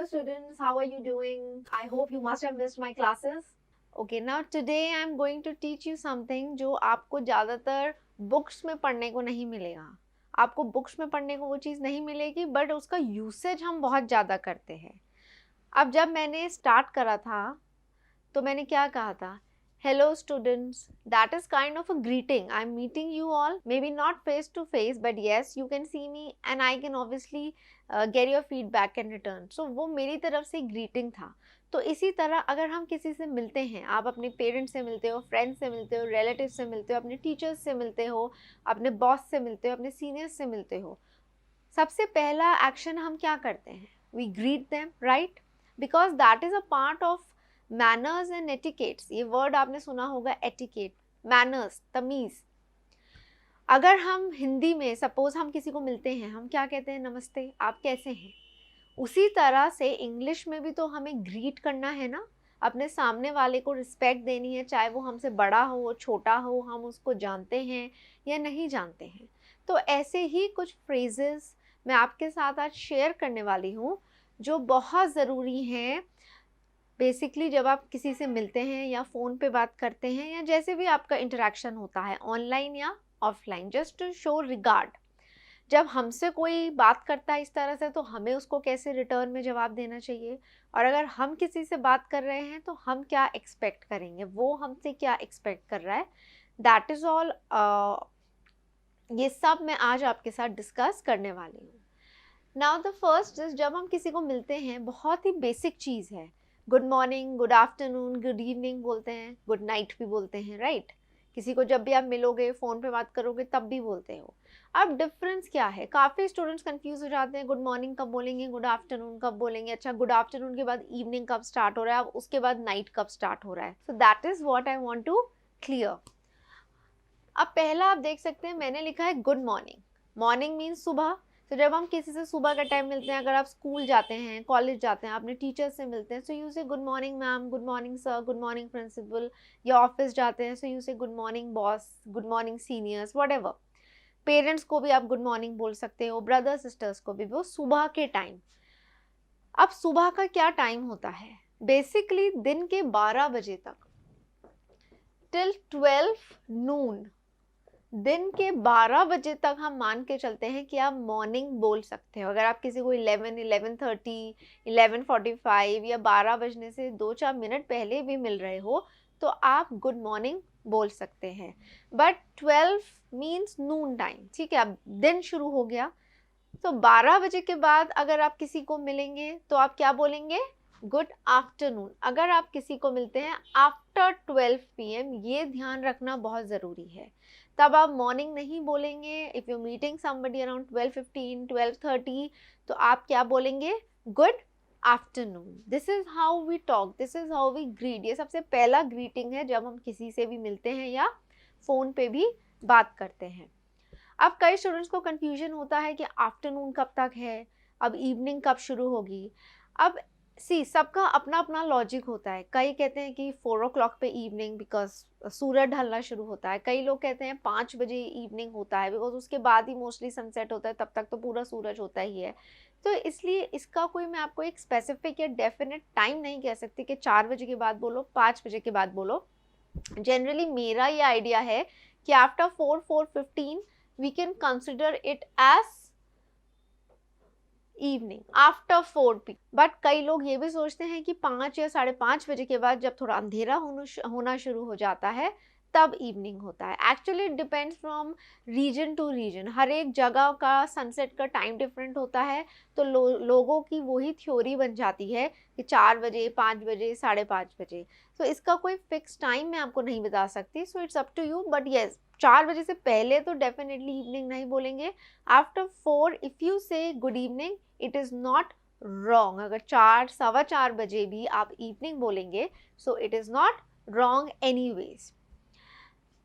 students, how are you doing? I hope you must have missed my classes. Okay, now today I am going to teach you something जो आपको ज़्यादातर books में पढ़ने को नहीं मिलेगा. आपको बुक्स में पढ़ने को वो चीज़ नहीं मिलेगी, बट उसका यूसेज हम बहुत ज़्यादा करते हैं. अब जब मैंने स्टार्ट करा था तो मैंने क्या कहा था? Hello students, that is kind of a greeting. I'm meeting you all, maybe not face to face, but yes, you can see me and I can obviously get your feedback and return. So वो मेरी तरफ से greeting था. तो इसी तरह अगर हम किसी से मिलते हैं, आप अपने पेरेंट्स से मिलते हो, फ्रेंड्स से मिलते हो, रिलेटिव से मिलते हो, अपने टीचर्स से मिलते हो, अपने बॉस से मिलते हो, अपने सीनियर्स से मिलते हो, सबसे पहला एक्शन हम क्या करते हैं? We greet them, right? Because that is a part of manners and etiquettes. ये वर्ड आपने सुना होगा, एटिकेट, मैनर्स, तमीज़. अगर हम हिंदी में सपोज हम किसी को मिलते हैं, हम क्या कहते हैं? नमस्ते, आप कैसे हैं. उसी तरह से इंग्लिश में भी तो हमें ग्रीट करना है ना. अपने सामने वाले को रिस्पेक्ट देनी है, चाहे वो हमसे बड़ा हो, छोटा हो, हम उसको जानते हैं या नहीं जानते हैं. तो ऐसे ही कुछ फ्रेजेस मैं आपके साथ आज शेयर करने वाली हूँ जो बहुत ज़रूरी हैं. बेसिकली जब आप किसी से मिलते हैं या फ़ोन पे बात करते हैं या जैसे भी आपका इंटरेक्शन होता है, ऑनलाइन या offline, just to show regard. जब हमसे कोई बात करता है इस तरह से, तो हमें उसको कैसे रिटर्न में जवाब देना चाहिए, और अगर हम किसी से बात कर रहे हैं तो हम क्या एक्सपेक्ट करेंगे, वो हमसे क्या एक्सपेक्ट कर रहा है. That is all. ये सब मैं आज आपके साथ डिस्कस करने वाली हूँ. नाउ द फर्स्ट इज, जब हम किसी को मिलते हैं, बहुत ही बेसिक चीज़ है. Good morning, good afternoon, good evening बोलते हैं, गुड नाइट भी बोलते हैं, राइट. किसी को जब भी आप मिलोगे, फ़ोन पे बात करोगे, तब भी बोलते हो. अब डिफरेंस क्या है? काफ़ी स्टूडेंट्स कंफ्यूज हो जाते हैं, गुड मॉर्निंग कब बोलेंगे, गुड आफ्टरनून कब बोलेंगे. अच्छा, गुड आफ्टरनून के बाद इवनिंग कब स्टार्ट हो रहा है, अब उसके बाद नाइट कब स्टार्ट हो रहा है. So that is what I want to clear. अब पहला आप देख सकते हैं, मैंने लिखा है गुड मॉर्निंग. मॉर्निंग मीन्स सुबह. तो जब हम किसी से सुबह का टाइम मिलते हैं, अगर आप स्कूल जाते हैं, कॉलेज जाते हैं, अपने टीचर से मिलते हैं, so you say good morning ma'am, good morning sir, good morning principal. या ऑफिस जाते हैं, so you say good morning boss, good morning seniors, whatever. Parents को भी आप गुड मॉर्निंग बोल सकते हो, ब्रदर सिस्टर्स को भी, वो सुबह के टाइम. अब सुबह का क्या टाइम होता है? बेसिकली दिन के 12 बजे तक टिल 12 नून, दिन के 12 बजे तक हम मान के चलते हैं कि आप मॉर्निंग बोल सकते हो. अगर आप किसी को 11, 11:30, 11:45 या 12 बजने से 2-4 मिनट पहले भी मिल रहे हो, तो आप गुड मॉर्निंग बोल सकते हैं. बट 12 मीन्स नून टाइम, ठीक है. अब दिन शुरू हो गया, तो 12 बजे के बाद अगर आप किसी को मिलेंगे तो आप क्या बोलेंगे? Good afternoon. अगर आप किसी को मिलते हैं आफ्टर 12 PM, ये ध्यान रखना बहुत ज़रूरी है. तब आप मॉर्निंग नहीं बोलेंगे. If you meeting somebody around 12:15, 12:30, तो आप क्या बोलेंगे? Good afternoon. This is how we talk, this is how we greet. ये सबसे पहला ग्रीटिंग है जब हम किसी से भी मिलते हैं या फ़ोन पे भी बात करते हैं. अब कई स्टूडेंट्स को कन्फ्यूजन होता है कि आफ्टरनून कब तक है, अब इवनिंग कब शुरू होगी. अब सबका अपना अपना लॉजिक होता है. कई कहते हैं कि 4 o'clock पे इवनिंग, बिकॉज सूरज ढलना शुरू होता है. कई लोग कहते हैं 5 बजे इवनिंग होता है, बिकॉज उसके बाद ही मोस्टली सनसेट होता है, तब तक तो पूरा सूरज होता ही है. तो इसलिए इसका कोई मैं आपको एक स्पेसिफिक या डेफिनेट टाइम नहीं कह सकती कि 4 बजे के बाद बोलो, 5 बजे के बाद बोलो. जनरली मेरा ये आइडिया है कि after 4:15 we can consider it as evening, after 4 PM. But कई लोग ये भी सोचते हैं कि 5 या 5:30 बजे के बाद जब थोड़ा अंधेरा होना शुरू हो जाता है, तब इवनिंग होता है. Actually it depends from region to region. हर एक जगह का सनसेट का टाइम डिफरेंट होता है. तो लोगों की वही थ्योरी बन जाती है कि 4 बजे, 5 बजे, 5:30 बजे. तो इसका कोई फिक्स टाइम मैं आपको नहीं बता सकती. So it's up to you. But yes, 4 बजे से पहले तो डेफिनेटली इवनिंग नहीं बोलेंगे. After 4 if you say good evening, it is not wrong. अगर 4, 4:15 बजे भी आप इवनिंग बोलेंगे, so it is not wrong anyways.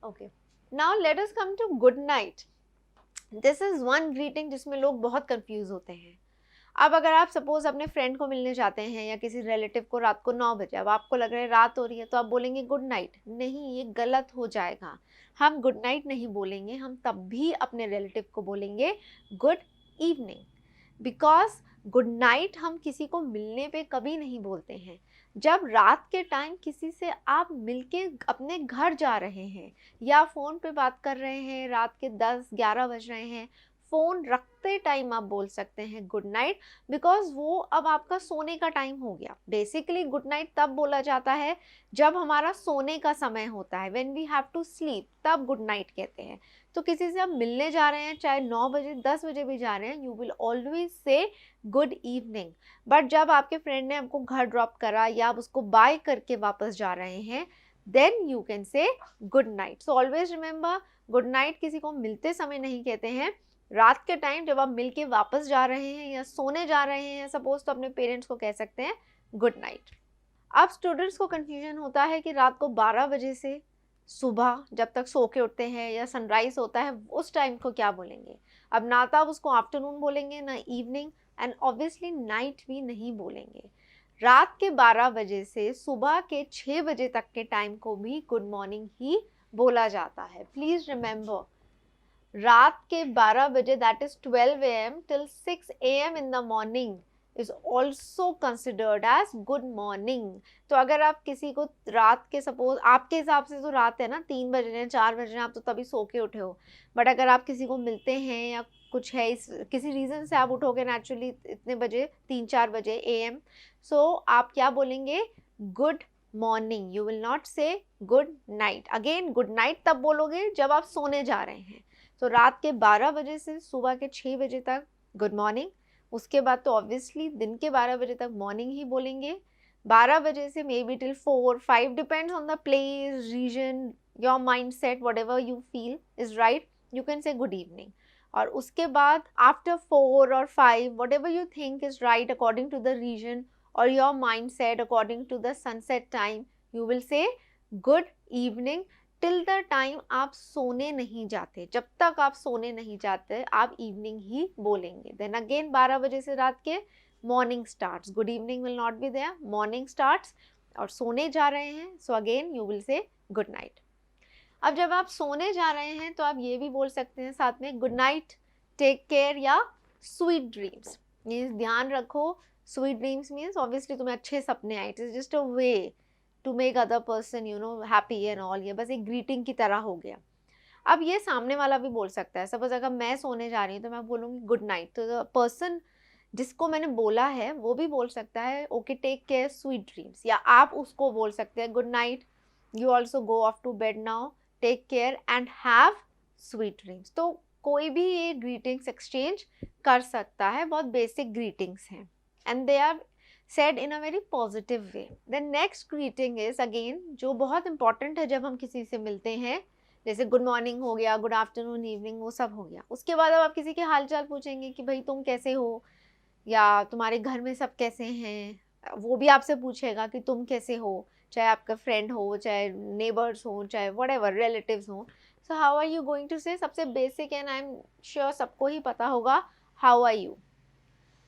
Okay, now let us come to good night. This is one greeting जिसमें लोग बहुत कंफ्यूज होते हैं. अब अगर आप सपोज अपने फ्रेंड को मिलने जाते हैं या किसी रिलेटिव को रात को 9 बजे, अब आपको लग रहा है रात हो रही है, तो आप बोलेंगे गुड नाइट. नहीं, ये गलत हो जाएगा. हम गुड नाइट नहीं बोलेंगे, हम तब भी अपने रिलेटिव को बोलेंगे good evening. Because good night हम किसी को मिलने पे कभी नहीं बोलते हैं। जब रात के टाइम किसी से आप मिलके अपने घर जा रहे हैं या फ़ोन पे बात कर रहे हैं, रात के 10-11 बज रहे हैं, फ़ोन रखते टाइम आप बोल सकते हैं गुड नाइट, बिकॉज़ वो अब आपका सोने का टाइम हो गया। बेसिकली गुड नाइट तब बोला जाता है जब हमारा सोने का समय होता है, when we have to sleep, तब गुड नाइट कहते हैं। तो किसी से आप मिलने जा रहे हैं, चाहे 9 बजे 10 बजे भी जा रहे हैं, you will always say good evening. But जब आपके फ्रेंड ने आपको घर ड्रॉप करा या आप उसको बाय करके वापस जा रहे हैं, then you can say good night. So always remember, good night किसी को मिलते समय नहीं कहते हैं, रात के टाइम जब आप मिल के वापस जा रहे हैं या सोने जा रहे हैं सपोज, तो अपने पेरेंट्स को कह सकते हैं गुड नाइट। अब स्टूडेंट्स को कन्फ्यूजन होता है कि रात को 12 बजे से सुबह जब तक सो के उठते हैं या सनराइज होता है उस टाइम को क्या बोलेंगे। अब ना तो आप उसको आफ्टरनून बोलेंगे ना इवनिंग, एंड ऑब्वियसली नाइट भी नहीं बोलेंगे। रात के 12 बजे से सुबह के 6 बजे तक के टाइम को भी गुड मॉर्निंग ही बोला जाता है। प्लीज रिमेंबर, रात के 12 बजे that is 12 AM till 6 AM in the morning is also considered as good morning. तो अगर आप किसी को रात के, सपोज आपके हिसाब से तो रात है ना, 3 बज रहे हैं 4 बज रहे हैं, आप तो तभी सो के उठे हो, बट अगर आप किसी को मिलते हैं या कुछ है, इस किसी रीज़न से आप उठोगे नेचुरली इतने बजे 3-4 बजे AM, सो आप क्या बोलेंगे, good morning. You will not say good night. Again good night तब बोलोगे जब आप सोने जा रहे हैं। तो रात के 12 बजे से सुबह के 6 बजे तक गुड मॉर्निंग, उसके बाद तो ऑब्वियसली दिन के 12 बजे तक मॉर्निंग ही बोलेंगे। 12 बजे से may be till 4-5 depends on the place, region, your mind set, whatever you feel is right, you can say good evening. और उसके बाद आफ्टर 4 और 5 whatever you think is right according to the region और your mind set, according to the sunset time, you will say good evening till the time आप सोने नहीं जाते। जब तक आप सोने नहीं जाते आप इवनिंग ही बोलेंगे। देन अगेन 12 बजे से रात के morning starts, good evening will not be there, morning starts, और सोने जा रहे हैं so again you will say good night. अब जब आप सोने जा रहे हैं तो आप ये भी बोल सकते हैं साथ में गुड नाइट, टेक केयर या स्वीट ड्रीम्स। मीन्स ध्यान रखो, स्वीट ड्रीम्स मीन्स ऑब्वियसली तुम्हें अच्छे सपने आए, it is just a way to make other person happy and all, ये बस एक ग्रीटिंग की तरह हो गया। अब ये सामने वाला भी बोल सकता है, सपोज अगर मैं सोने जा रही हूँ तो मैं बोलूँगी गुड नाइट, तो द पर्सन जिसको मैंने बोला है वो भी बोल सकता है okay take care sweet dreams, या आप उसको बोल सकते हैं good night, you also go off to bed now, take care and have sweet dreams. तो कोई भी ये ग्रीटिंग्स एक्सचेंज कर सकता है, बहुत बेसिक ग्रीटिंग्स हैं and they are said in a very positive way. The next greeting is again जो बहुत important है जब हम किसी से मिलते हैं, जैसे गुड मॉर्निंग हो गया, गुड आफ्टरनून, इवनिंग, वो सब हो गया। उसके बाद अब आप किसी के हाल चाल पूछेंगे कि भाई तुम कैसे हो, या तुम्हारे घर में सब कैसे हैं, वो भी आपसे पूछेगा कि तुम कैसे हो, चाहे आपका फ्रेंड हो, चाहे नेबर्स हो, चाहे व्हाटएवर रिलेटिव्स हो। So how are you going to say, सबसे basic and I am sure सबको ही पता होगा, how are you.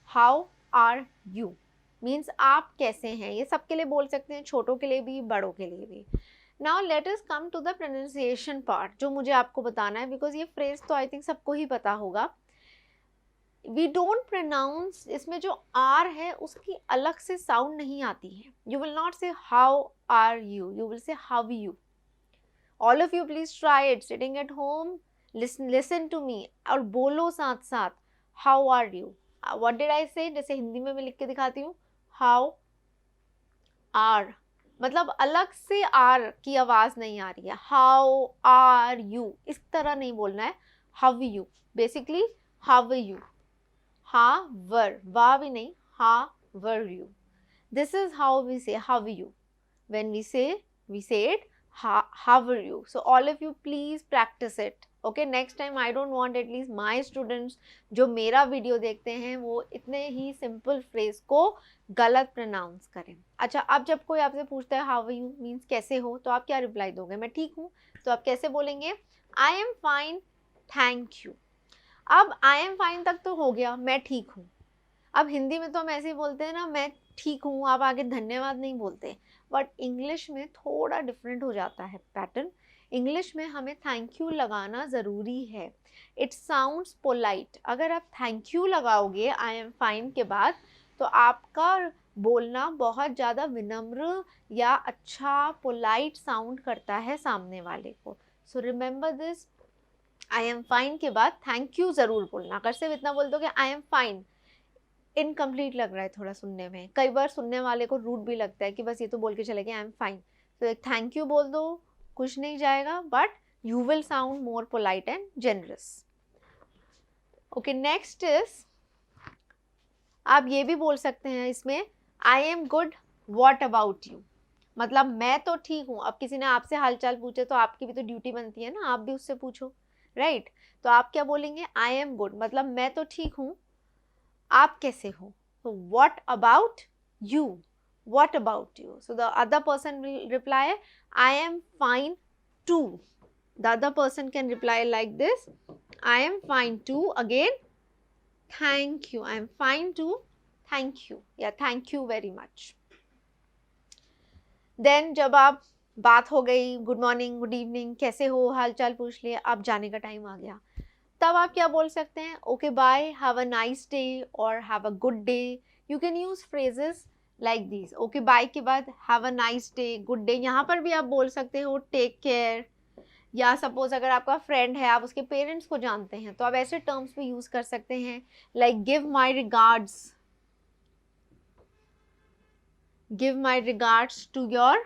How are you means आप कैसे हैं, ये सबके लिए बोल सकते हैं, छोटों के लिए भी बड़ों के लिए भी। Now let us come to the pronunciation part, जो मुझे आपको बताना है, बिकॉज ये फ्रेज तो आई थिंक सबको ही पता होगा। वी डोंट प्रोनाउंस, इसमें जो आर है उसकी अलग से साउंड नहीं आती है। You will not say how are you, you will say how you. All of you please try it sitting at home, listen to me और बोलो साथ साथ how are you. What did I say, जैसे हिंदी में मैं लिख के दिखाती हूँ, हाउ आर, मतलब अलग से आर की आवाज नहीं आ रही है, हाउ आर यू इस तरह नहीं बोलना है, how you, basically how you, how are, वाह भी नहीं, how are you, this is how we say how you, when we say it how are you. So all of you please practice it. Okay, next time I don't want at least my students जो मेरा video देखते हैं वो इतने ही simple phrase को गलत pronounce करें। अच्छा, अब जब कोई आपसे पूछता है हाउ यू मीन्स कैसे हो, तो आप क्या रिप्लाई दोगे, मैं ठीक हूँ, तो आप कैसे बोलेंगे, आई एम फाइन थैंक यू। अब आई एम फाइन तक तो हो गया, मैं ठीक हूँ। अब हिंदी में तो हम ऐसे ही बोलते हैं ना, मैं ठीक हूँ, आप आगे धन्यवाद नहीं बोलते, बट इंग्लिश में थोड़ा डिफरेंट हो जाता है पैटर्न। इंग्लिश में हमें थैंक यू लगाना ज़रूरी है. It sounds polite. अगर आप थैंक यू लगाओगे आई एम फाइन के बाद तो आपका बोलना बहुत ज़्यादा विनम्र या अच्छा पोलाइट साउंड करता है सामने वाले को. So remember this, I am fine के बाद थैंक यू ज़रूर बोलना. अगर सिर्फ इतना बोल दो कि आई एम फाइन, इनकम्प्लीट लग रहा है थोड़ा सुनने में. कई बार सुनने वाले को रूड भी लगता है कि बस ये तो बोल के चले गए आई एम फाइन. तो एक थैंक यू बोल दो, कुछ नहीं जाएगा, but you will sound more polite and generous. Okay, next is, आप ये भी बोल सकते हैं इसमें, I am good what about you. मतलब मैं तो ठीक हूँ. अब किसी ने आपसे हालचाल पूछे तो आपकी भी तो ड्यूटी बनती है ना, आप भी उससे पूछो, राइट? तो आप क्या बोलेंगे? आई एम गुड, मतलब मैं तो ठीक हूँ, आप कैसे हो? तो what about you? What about you? So the other person will reply, I am fine too. The other person can reply like this, I am fine too. Again, thank you. I am fine too. Thank you. Yeah, thank you very much. Then जब आप बात हो गई, good morning, good evening, कैसे हो, हाल चाल पूछ लिए, अब जाने का टाइम आ गया, तब आप क्या बोल सकते हैं? Okay bye, have a nice day और have a good day. You can use phrases like this. Okay bye के बाद have a nice day, good day. यहाँ पर भी आप बोल सकते हो टेक केयर, या सपोज अगर आपका फ्रेंड है, आप उसके पेरेंट्स को जानते हैं, तो आप ऐसे टर्म्स भी यूज कर सकते हैं like give my regards, give my regards to your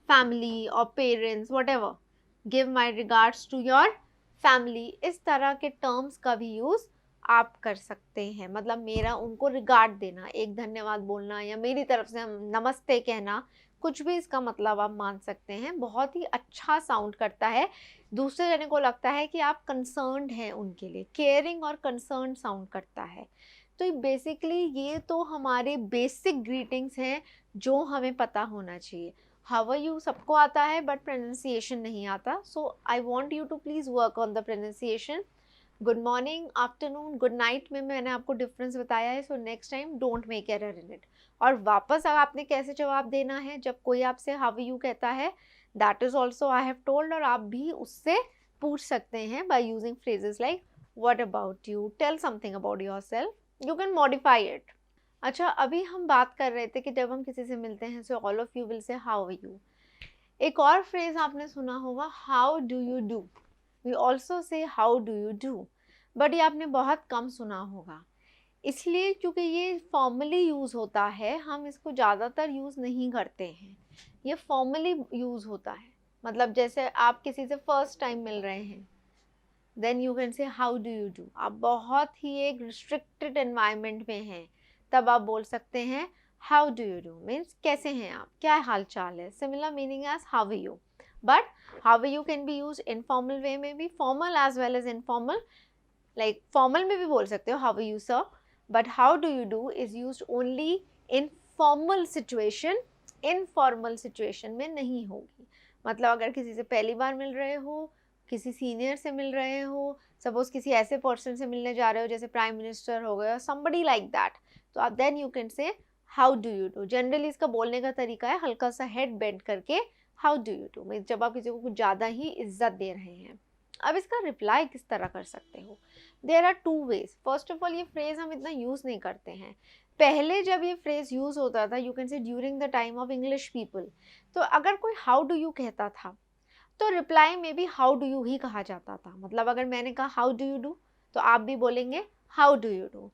family और parents, whatever, give my regards to your family. इस तरह के टर्म्स का भी यूज़ आप कर सकते हैं. मतलब मेरा उनको रिगार्ड देना, एक धन्यवाद बोलना, या मेरी तरफ से नमस्ते कहना, कुछ भी इसका मतलब आप मान सकते हैं. बहुत ही अच्छा साउंड करता है. दूसरे जने को लगता है कि आप कंसर्न्ड हैं उनके लिए. केयरिंग और कंसर्न साउंड करता है. तो बेसिकली ये तो हमारे बेसिक ग्रीटिंग्स हैं जो हमें पता होना चाहिए. हाउ आर यू सबको आता है, बट प्रोनाउंसिएशन नहीं आता. So I want you to please work on the pronunciation. Good morning, afternoon, good night में मैंने आपको डिफरेंस बताया है. So next time don't make error in it. और वापस आपने कैसे जवाब देना है जब कोई आपसे हाउ यू कहता है, that is also I have told. और आप भी उससे पूछ सकते हैं by using phrases like what about you, tell something about yourself, you can modify it. अच्छा, अभी हम बात कर रहे थे कि जब हम किसी से मिलते हैं so all of you will say how are you. एक और फ्रेज आपने सुना होगा, how do you do. We also say how do you do, but ये आपने बहुत कम सुना होगा. इसलिए क्योंकि ये फॉर्मली यूज़ होता है, हम इसको ज़्यादातर यूज़ नहीं करते हैं. ये फॉर्मली यूज़ होता है. मतलब जैसे आप किसी से फर्स्ट टाइम मिल रहे हैं, then you can say how do you do. आप बहुत ही एक रिस्ट्रिक्टेड एनवायरनमेंट में हैं, तब आप बोल सकते हैं how do you do, means कैसे हैं आप, क्या हाल चाल है. Similar meaning as how are you, but how are you can be use in formal way में भी, formal as well as informal. Like formal में भी बोल सकते हो how are you sir, but how do you do is use only in formal situation. Informal situation में नहीं होगी. मतलब अगर किसी से पहली बार मिल रहे हो, किसी सीनियर से मिल रहे हो, सपोज किसी ऐसे पर्सन से मिलने जा रहे हो जैसे प्राइम मिनिस्टर हो गया, somebody like that, तो आप then you can say how do you do. Generally इसका बोलने का तरीका है हल्का सा हेड बेंड करके how do you do, mean जब आप किसी को कुछ ज़्यादा ही इज्जत दे रहे हैं. अब इसका रिप्लाई किस तरह कर सकते हो? There are two ways. First of all, ये फ्रेज हम इतना यूज़ नहीं करते हैं. पहले जब ये फ्रेज यूज़ होता था, यू कैन से during the time of English people, तो अगर कोई हाउ डू यू कहता था तो रिप्लाई में भी हाउ डू यू ही कहा जाता था. मतलब अगर मैंने कहा हाउ डू यू डू, तो आप भी बोलेंगे हाउ डू यू डू.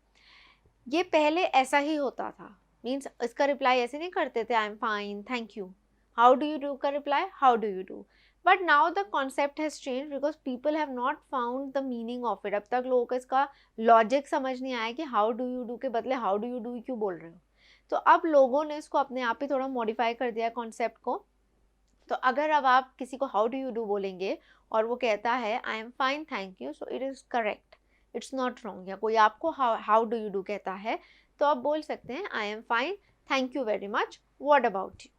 ये पहले ऐसा ही होता था. मीन्स इसका रिप्लाई ऐसे नहीं करते थे I am fine, thank you. How do you do का reply how do you do. But now the concept has change because people have not found the meaning of it. अब तक लोगों को इसका लॉजिक समझ नहीं आया कि हाउ डू यू डू के बदले हाउ डू यू डू क्यों बोल रहे हो. तो अब लोगों ने इसको अपने आप ही थोड़ा मॉडिफाई कर दिया कॉन्सेप्ट को. तो अगर अब आप किसी को हाउ डू यू डू बोलेंगे और वो कहता है आई am fine thank you, so it is correct, it's not wrong. या कोई आपको हाउ डू यू डू कहता है तो आप बोल सकते हैं आई am fine thank you very much, what about you.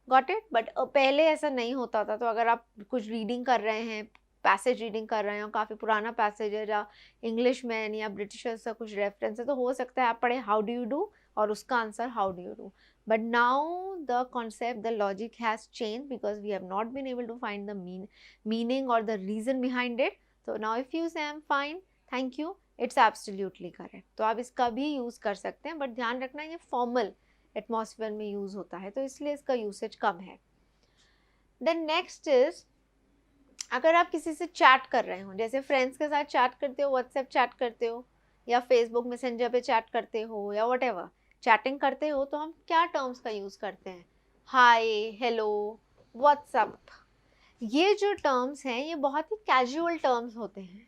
Got it. But पहले ऐसा नहीं होता था. तो अगर आप कुछ रीडिंग कर रहे हैं, पैसेज रीडिंग कर रहे हैं और काफ़ी पुराना पैसेज है या इंग्लिश मैन या ब्रिटिशर्स का कुछ रेफरेंस है, तो हो सकता है आप पढ़े हाउ डू यू डू और उसका answer how do you do. But now the concept, the logic has changed because we have not been able to find the meaning or the reason behind it. So now if you say I'm fine, thank you, it's absolutely correct. तो आप इसका भी use कर सकते हैं, but ध्यान रखना ये formal एटमॉस्फेयर में यूज़ होता है, तो इसलिए इसका यूसेज कम है. देन नेक्स्ट इज, अगर आप किसी से चैट कर रहे हो, जैसे फ्रेंड्स के साथ चैट करते हो, व्हाट्सएप चैट करते हो, या फेसबुक मैसेंजर पे चैट करते हो, या व्हाटएवर चैटिंग करते हो, तो हम क्या टर्म्स का यूज़ करते हैं? हाय, हेलो, व्हाट्सअप. ये जो टर्म्स हैं ये बहुत ही कैजुअल टर्म्स होते हैं.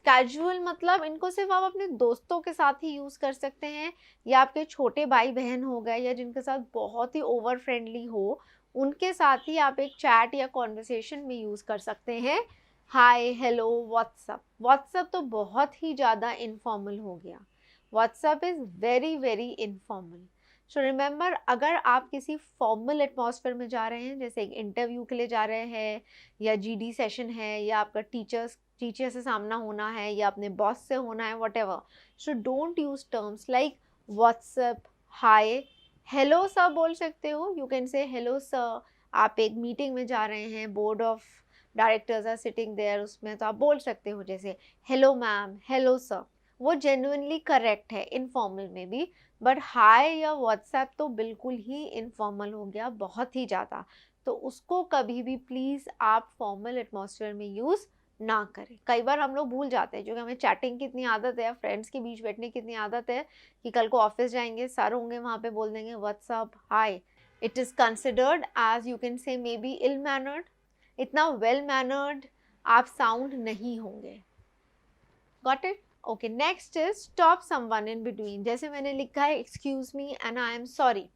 कैजुअल मतलब इनको सिर्फ आप अपने दोस्तों के साथ ही यूज़ कर सकते हैं, या आपके छोटे भाई बहन हो गए, या जिनके साथ बहुत ही ओवर फ्रेंडली हो, उनके साथ ही आप एक चैट या कॉन्वर्सेशन में यूज़ कर सकते हैं. हाय, हेलो, व्हाट्सअप. व्हाट्सअप तो बहुत ही ज़्यादा इनफॉर्मल हो गया. What's up is very very informal. So remember, अगर आप किसी फॉर्मल एटमॉस्फेयर में जा रहे हैं, जैसे एक इंटरव्यू के लिए जा रहे हैं, या जीडी सेशन है, या आपका टीचर से सामना होना है, या अपने बॉस से होना है, whatever, so don't use terms like what's up, hi, hello sir बोल सकते हो. You can say hello sir. आप एक मीटिंग में जा रहे हैं, board of directors are sitting there, उसमें तो आप बोल सकते हो जैसे हेलो मैम, हेलो सर. वो जेन्युइनली करेक्ट है इनफॉर्मल में भी. बट हाय या व्हाट्सएप तो बिल्कुल ही इनफॉर्मल हो गया, बहुत ही ज़्यादा. तो उसको कभी भी प्लीज़ आप फॉर्मल एटमॉस्फेयर में यूज़ ना करें. कई बार हम लोग भूल जाते हैं, जो कि हमें चैटिंग की इतनी आदत है, फ्रेंड्स के बीच बैठने की इतनी आदत है, कि कल को ऑफिस जाएंगे, सर होंगे वहाँ पे, बोल देंगे what's up, hi. It is considered as, you can say may be ill mannered. इतना वेल मैनर्ड आप साउंड नहीं होंगे. Got it? Okay, next is stop someone in between. जैसे मैंने लिखा है excuse me and I am sorry.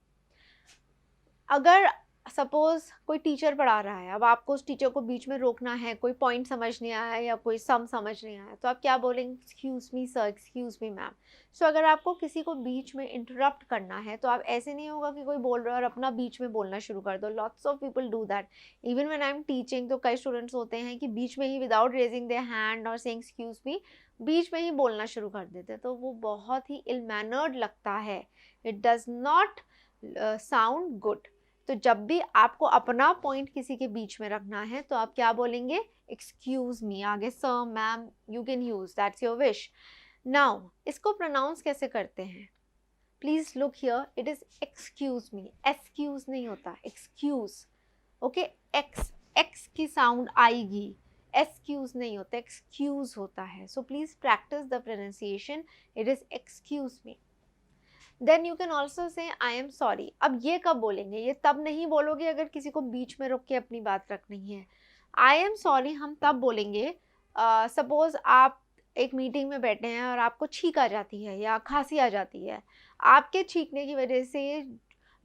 अगर suppose कोई टीचर पढ़ा रहा है, अब आपको उस टीचर को बीच में रोकना है, कोई पॉइंट समझ नहीं आया या कोई सम समझ नहीं आया, तो आप क्या बोलेंगे? Excuse me sir, excuse me ma'am. So अगर आपको किसी को बीच में इंटरप्ट करना है, तो आप ऐसे नहीं होगा कि कोई बोल रहा है और अपना बीच में बोलना शुरू कर दो. Lots of people do that. Even when I am teaching, तो कई स्टूडेंट्स होते हैं कि बीच में ही विदाउट रेजिंग देयर हैंड और सेइंग एक्सक्यूज मी, बीच में ही बोलना शुरू कर देते हैं. तो वो बहुत ही इल मैनर्ड लगता है. It does not sound good. तो जब भी आपको अपना पॉइंट किसी के बीच में रखना है, तो आप क्या बोलेंगे? Excuse me. आगे sir, ma'am, you can use, that's your wish. Now इसको प्रोनाउंस कैसे करते हैं? Please look here, it is excuse me. Excuse नहीं होता, एक्सक्यूज. ओके, एक्स की साउंड आएगी, एक्सक्यूज नहीं होता, एक्सक्यूज होता है. So please practise the pronunciation. It is excuse me. Then you can also say I am sorry. अब ये कब बोलेंगे? ये तब नहीं बोलोगे अगर किसी को बीच में रोक के अपनी बात रखनी है. आई एम सॉरी हम तब बोलेंगे, सपोज आप एक मीटिंग में बैठे हैं और आपको छींक आ जाती है या खांसी आ जाती है. आपके छींकने की वजह से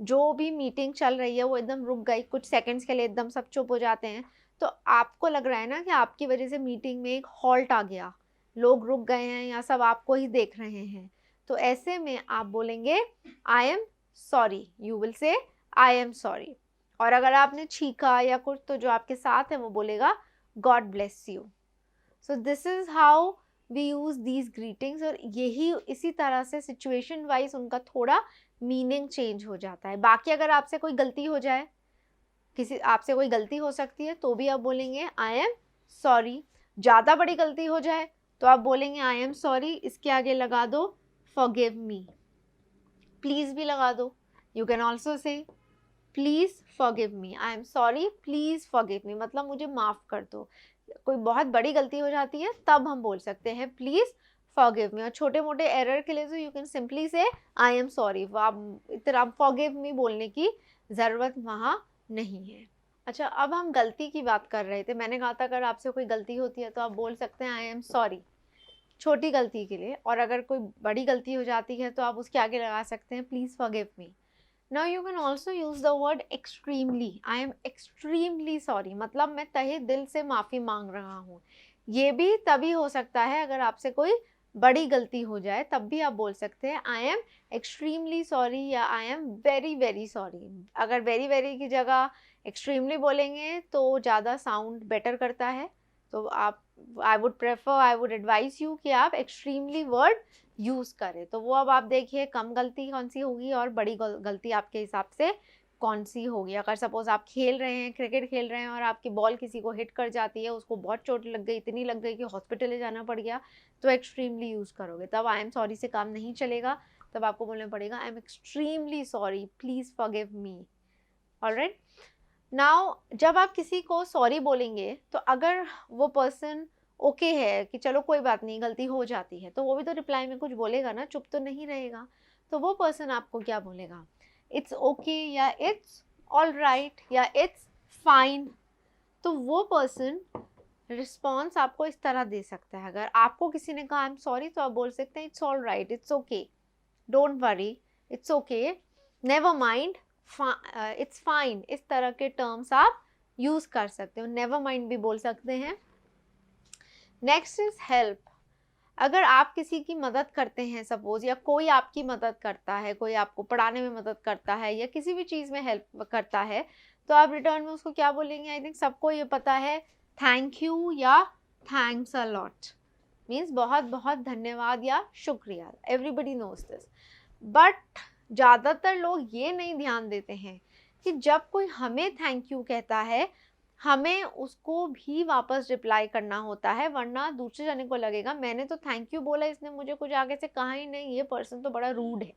जो भी मीटिंग चल रही है वो एकदम रुक गई, कुछ सेकंड्स के लिए एकदम सब चुप हो जाते हैं. तो आपको लग रहा है ना कि आपकी वजह से मीटिंग में एक हॉल्ट आ गया, लोग रुक गए हैं या सब आपको ही देख रहे हैं. तो ऐसे में आप बोलेंगे आई एम सॉरी. यू विल से आई एम सॉरी. और अगर आपने छींका या कुछ, तो जो आपके साथ है वो बोलेगा God bless you. So this is how we use these greetings. और यही इसी तरह से सिचुएशन वाइज उनका थोड़ा मीनिंग चेंज हो जाता है. बाकी अगर आपसे कोई गलती हो जाए, किसी आपसे कोई गलती हो सकती है, तो भी आप बोलेंगे आई एम सॉरी. ज़्यादा बड़ी गलती हो जाए तो आप बोलेंगे आई एम सॉरी. इसके आगे लगा दो forgive me. प्लीज़ भी लगा दो. यू कैन ऑल्सो से please forgive me. I am sorry, please forgive me. मतलब मुझे माफ़ कर दो. कोई बहुत बड़ी गलती हो जाती है तब हम बोल सकते हैं प्लीज़ forgive me. और छोटे मोटे एरर के लिए तो यू कैन सिंपली से आई एम सॉरी. आप इतना forgive me बोलने की ज़रूरत वहाँ नहीं है. अच्छा, अब हम गलती की बात कर रहे थे. मैंने कहा था अगर आपसे कोई गलती होती है तो आप बोल सकते हैं आई एम सॉरी, छोटी गलती के लिए. और अगर कोई बड़ी गलती हो जाती है तो आप उसके आगे लगा सकते हैं please forgive me. Now you can also use the word extremely. I am extremely sorry, मतलब मैं तहे दिल से माफ़ी मांग रहा हूँ. ये भी तभी हो सकता है अगर आपसे कोई बड़ी गलती हो जाए, तब भी आप बोल सकते हैं आई एम एक्सट्रीमली सॉरी या I am very very sorry. अगर वेरी वेरी की जगह एक्सट्रीमली बोलेंगे तो ज़्यादा साउंड बेटर करता है. तो आप आई वुड एडवाइस यू कि आप एक्सट्रीमली वर्ड यूज़ करें। तो वो अब आप देखिए कम गलती कौन सी होगी और बड़ी गलती आपके हिसाब से कौन सी होगी। अगर सपोज आप खेल रहे हैं, क्रिकेट खेल रहे हैं और आपकी बॉल किसी को हिट कर जाती है, उसको बहुत चोट लग गई, इतनी लग गई कि हॉस्पिटल ले जाना पड़ गया, तो एक्सट्रीमली यूज़ करोगे। तब आई एम सॉरी से काम नहीं चलेगा, तब आपको बोलना पड़ेगा I am extremely sorry, please forgive me. Alright, now जब आप किसी को सॉरी बोलेंगे तो अगर वो पर्सन ओके है कि चलो कोई बात नहीं, गलती हो जाती है, तो वो भी तो रिप्लाई में कुछ बोलेगा ना, चुप तो नहीं रहेगा। तो वो पर्सन आपको क्या बोलेगा? इट्स ओके या इट्स ऑल राइट या इट्स फाइन। तो वो पर्सन रिस्पॉन्स आपको इस तरह दे सकता है। अगर आपको किसी ने कहा आई एम सॉरी, तो आप बोल सकते हैं it's all right, it's okay, don't worry, it's okay, never mind, it's fine. इस तरह के टर्म्स आप यूज कर सकते हो। नेवर माइंड भी बोल सकते हैं। Next is help. अगर आप किसी की मदद करते हैं सपोज, या कोई आपकी मदद करता है, कोई आपको पढ़ाने में मदद करता है या किसी भी चीज़ में हेल्प करता है, तो आप रिटर्न में उसको क्या बोलेंगे? आई थिंक सबको ये पता है, थैंक यू या थैंक्स अ लॉट, मीन्स बहुत बहुत धन्यवाद या शुक्रिया। Everybody knows this. बट ज़्यादातर लोग ये नहीं ध्यान देते हैं कि जब कोई हमें थैंक यू कहता है, हमें उसको भी वापस रिप्लाई करना होता है, वरना दूसरे जने को लगेगा मैंने तो थैंक यू बोला, इसने मुझे कुछ आगे से कहा ही नहीं, ये पर्सन तो बड़ा रूड है।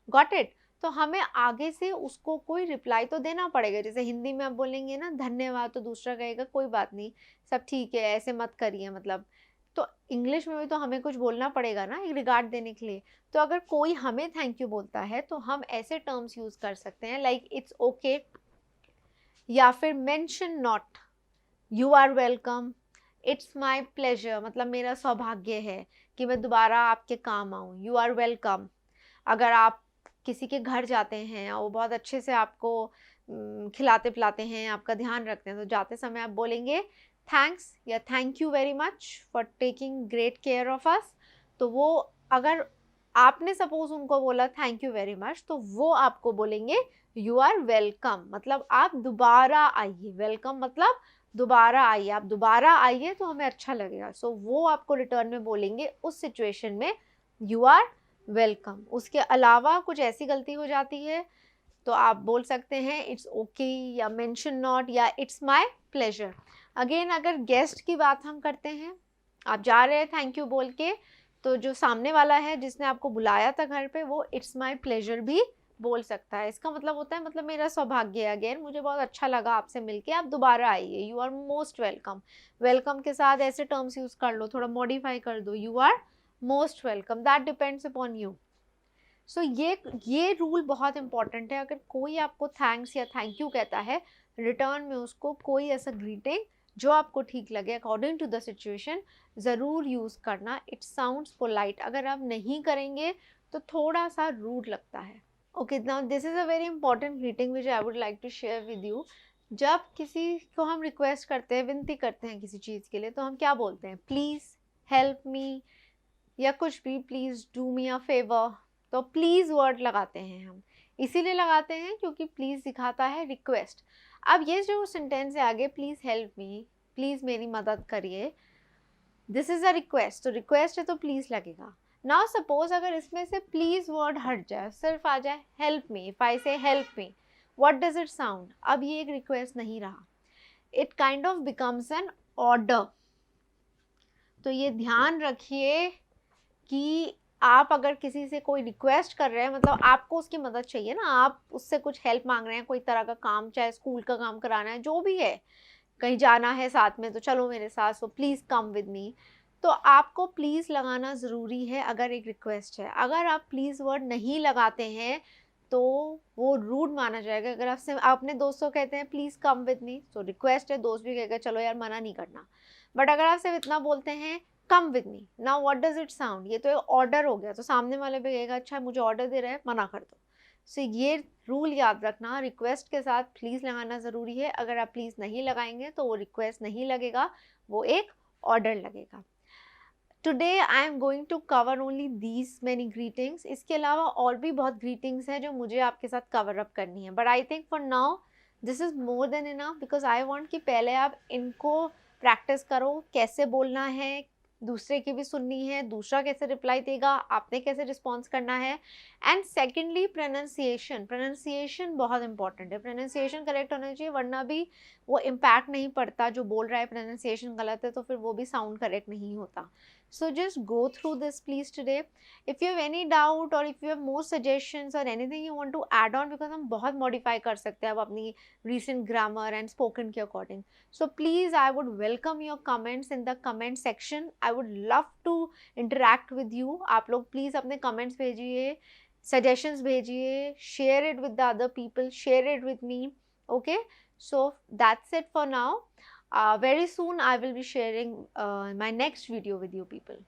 Got it? तो हमें आगे से उसको कोई रिप्लाई तो देना पड़ेगा। जैसे हिंदी में आप बोलेंगे ना धन्यवाद, तो दूसरा कहेगा कोई बात नहीं, सब ठीक है, ऐसे मत करिए, मतलब। तो इंग्लिश में भी तो हमें कुछ बोलना पड़ेगा ना एक रिगार्ड देने के लिए। तो अगर कोई हमें थैंक यू बोलता है तो हम ऐसे टर्म्स यूज कर सकते हैं लाइक इट्स ओके, या फिर mention not, you are welcome, it's my pleasure, मतलब मेरा सौभाग्य है कि मैं दोबारा आपके काम आऊँ, यू आर वेलकम। अगर आप किसी के घर जाते हैं और वो बहुत अच्छे से आपको खिलाते पिलाते हैं, आपका ध्यान रखते हैं, तो जाते समय आप बोलेंगे थैंक्स या thank you very much for taking great care of us. तो वो अगर आपने सपोज उनको बोला थैंक यू वेरी मच, तो वो आपको बोलेंगे यू आर वेलकम, मतलब आप दोबारा आइए। वेलकम मतलब दोबारा आइए, आप दोबारा आइए तो हमें अच्छा लगेगा। सो वो आपको रिटर्न में बोलेंगे उस सिचुएशन में यू आर वेलकम। उसके अलावा कुछ ऐसी गलती हो जाती है तो आप बोल सकते हैं इट्स ओके या मेंशन नॉट या इट्स माय प्लेजर। अगेन अगर गेस्ट की बात हम करते हैं, आप जा रहे हैं थैंक यू बोल के, तो जो सामने वाला है जिसने आपको बुलाया था घर पे, वो इट्स माय प्लेजर भी बोल सकता है। इसका मतलब होता है मतलब मेरा सौभाग्य है, अगेन मुझे बहुत अच्छा लगा आपसे मिलके, आप दोबारा आइए, you are most welcome. Welcome के साथ ऐसे टर्म्स यूज कर लो, थोड़ा मॉडिफाई कर दो, you are most welcome, that depends upon you. So ये रूल बहुत इंपॉर्टेंट है। अगर कोई आपको थैंक्स या थैंक यू कहता है, रिटर्न में उसको कोई ऐसा ग्रीटिंग जो आपको ठीक लगे अकॉर्डिंग टू द सिचुएशन ज़रूर यूज़ करना। इट साउंड्स पोलाइट, अगर आप नहीं करेंगे तो थोड़ा सा रूड लगता है। Okay, now this is a very important greeting which I would like to share with you. जब किसी को हम रिक्वेस्ट करते हैं, विनती करते हैं किसी चीज़ के लिए, तो हम क्या बोलते हैं? प्लीज़ हेल्प मी, या कुछ भी, please do me a favour. तो प्लीज़ वर्ड लगाते हैं हम, इसीलिए लगाते हैं क्योंकि प्लीज़ दिखाता है रिक्वेस्ट। अब ये जो सेंटेंस है आगे, प्लीज़ हेल्प मी, प्लीज़ मेरी मदद करिए, दिस इज़ अ रिक्वेस्ट, तो रिक्वेस्ट है तो प्लीज़ लगेगा। नाउ सपोज अगर इसमें से प्लीज़ वर्ड हट जाए, सिर्फ आ जाए हेल्प मी, इफ आई से help me, what does it sound? अब ये एक रिक्वेस्ट नहीं रहा, it kind of becomes N order. तो ये ध्यान रखिए कि आप अगर किसी से कोई रिक्वेस्ट कर रहे हैं, मतलब आपको उसकी मदद चाहिए ना, आप उससे कुछ हेल्प मांग रहे हैं, कोई तरह का काम, चाहे स्कूल का काम कराना है, जो भी है, कहीं जाना है साथ में तो चलो मेरे साथ, so please come with me. तो आपको प्लीज़ लगाना ज़रूरी है अगर एक रिक्वेस्ट है। अगर आप प्लीज़ वर्ड नहीं लगाते हैं तो वो रूड माना जाएगा। अगर आपसे अपने दोस्तों कहते हैं प्लीज़ कम विद मी, तो रिक्वेस्ट है, दोस्त भी कहेगा चलो यार मना नहीं करना। बट अगर आप सिर्फ इतना बोलते हैं come with me, now what does it sound? ये तो एक ऑर्डर हो गया, तो सामने वाले भी कहेगा अच्छा मुझे ऑर्डर दे रहा है, मना कर दो। सो ये रूल याद रखना, रिक्वेस्ट के साथ प्लीज़ लगाना ज़रूरी है। अगर आप प्लीज़ नहीं लगाएंगे तो वो रिक्वेस्ट नहीं लगेगा, वो एक ऑर्डर लगेगा। Today I am going to cover only these many greetings. इसके अलावा और भी बहुत ग्रीटिंग्स हैं जो मुझे आपके साथ कवर अप करनी है, but I think for now this is more than enough, because I want कि पहले आप इनको प्रैक्टिस करो कैसे बोलना है, दूसरे की भी सुननी है, दूसरा कैसे रिप्लाई देगा, आपने कैसे रिस्पॉन्स करना है। एंड सेकेंडली प्रोनाउंसिएशन, प्रोनाउंसिएशन बहुत इंपॉर्टेंट है, प्रोनाउंसिएशन करेक्ट होना चाहिए, वरना भी वो इम्पैक्ट नहीं पड़ता। जो बोल रहा है प्रोनाउंसिएशन गलत है तो फिर वो भी साउंड करेक्ट नहीं होता। So just go through this please today. If you have any doubt और if you have more suggestions और anything you want to add on, because हम बहुत मॉडिफाई कर सकते हैं अब अपनी रीसेंट ग्रामर एंड स्पोकन के अकॉर्डिंग। So please, I would welcome your comments in the comment section. I would love to interact with you. आप लोग please अपने comments भेजिए, suggestions भेजिए, share it with the other people, share it with me. Okay, so that's it for now. Very soon I will be sharing my next video with you people.